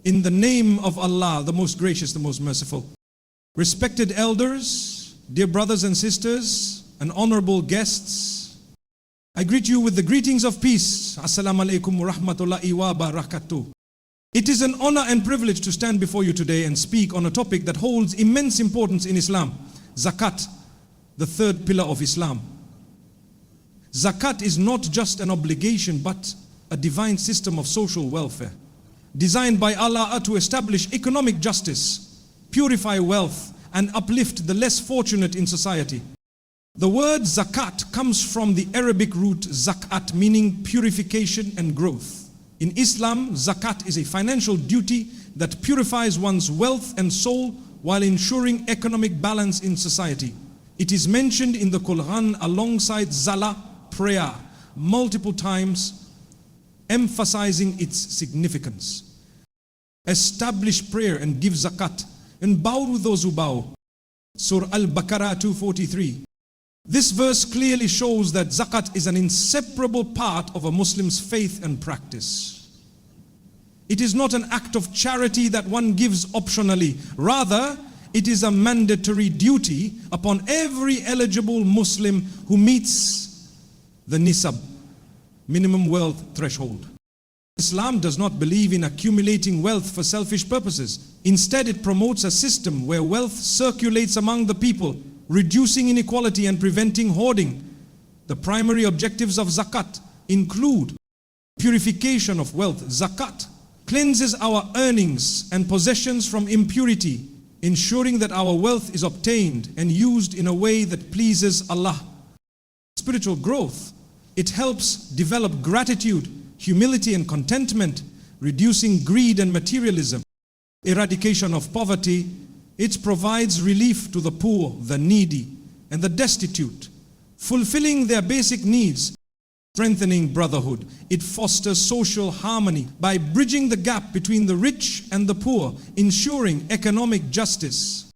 In the name of Allah, the most gracious, the most merciful. Respected elders, dear brothers and sisters, and honorable guests, I greet you with the greetings of peace. Assalamu alaikum wa rahmatullahi wa barakatuh. It is an honor and privilege to stand before you today and speak on a topic that holds immense importance in Islam, Zakat, the third pillar of Islam. Zakat is not just an obligation but a divine system of social welfare, designed by Allah to establish economic justice, purify wealth, and uplift the less fortunate in society. The word zakat comes from the Arabic root zakat, meaning purification and growth. In Islam, zakat is a financial duty that purifies one's wealth and soul while ensuring economic balance in society. It is mentioned in the Qur'an alongside Salah, prayer, multiple times, emphasizing its significance. Establish prayer and give zakat, and bow with those who bow. Surah Al-Baqarah 243. This verse clearly shows that zakat is an inseparable part of a Muslim's faith and practice. It is not an act of charity that one gives optionally. Rather, it is a mandatory duty upon every eligible Muslim who meets the nisab, minimum wealth threshold. Islam does not believe in accumulating wealth for selfish purposes. Instead, it promotes a system where wealth circulates among the people, reducing inequality and preventing hoarding. The primary objectives of zakat include purification of wealth. Zakat cleanses our earnings and possessions from impurity, ensuring that our wealth is obtained and used in a way that pleases Allah. Spiritual growth. It helps develop gratitude, humility and contentment, reducing greed and materialism. Eradication of poverty. It provides relief to the poor, the needy, and the destitute, fulfilling their basic needs, strengthening brotherhood. It fosters social harmony by bridging the gap between the rich and the poor, ensuring economic justice.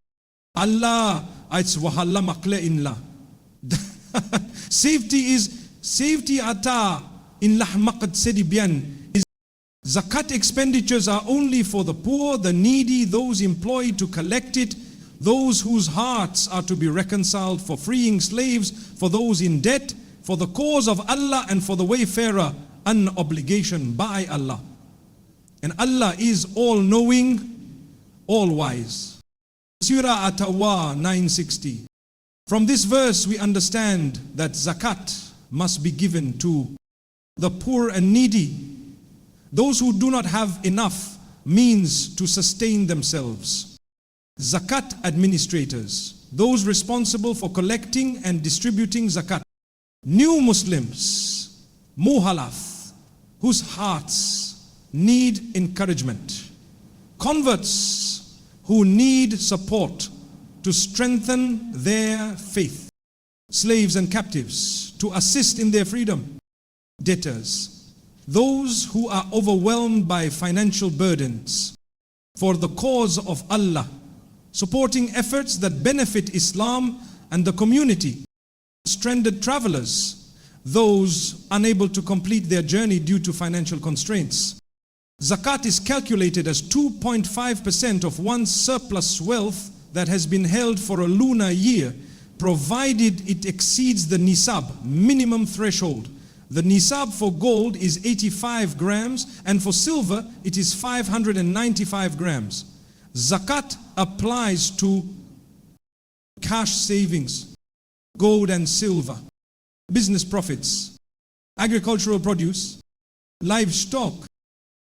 Allah, it's wahalla makle inla. Safety ata in lahmaqad sedibyan. Zakat expenditures are only for the poor, the needy, those employed to collect it, those whose hearts are to be reconciled, for freeing slaves, for those in debt, for the cause of Allah and for the wayfarer, an obligation by Allah. And Allah is all-knowing, all-wise. Surah At-Tawbah 960. From this verse we understand that zakat must be given to the poor and needy, those who do not have enough means to sustain themselves. Zakat administrators, those responsible for collecting and distributing zakat. New Muslims, muhalaf, whose hearts need encouragement. Converts who need support to strengthen their faith. Slaves and captives to assist in their freedom. Debtors, those who are overwhelmed by financial burdens, for the cause of Allah, supporting efforts that benefit Islam and the community. Stranded travelers, those unable to complete their journey due to financial constraints. Zakat is calculated as 2.5% of one's surplus wealth that has been held for a lunar year, provided it exceeds the nisab, minimum threshold. The nisab for gold is 85 grams and for silver it is 595 grams. Zakat applies to cash savings, gold and silver, business profits, agricultural produce, livestock.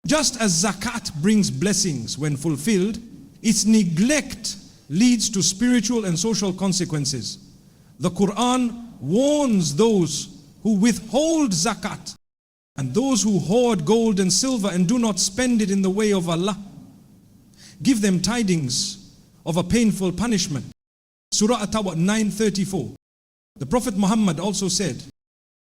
Just as zakat brings blessings when fulfilled, its neglect leads to spiritual and social consequences. The Qur'an warns those who withhold zakat and those who hoard gold and silver and do not spend it in the way of Allah. Give them tidings of a painful punishment. Surah At-Tawbah 934. The Prophet Muhammad also said,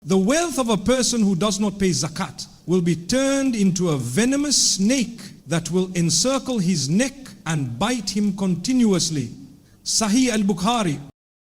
the wealth of a person who does not pay zakat will be turned into a venomous snake that will encircle his neck and bite him continuously. Sahih al-Bukhari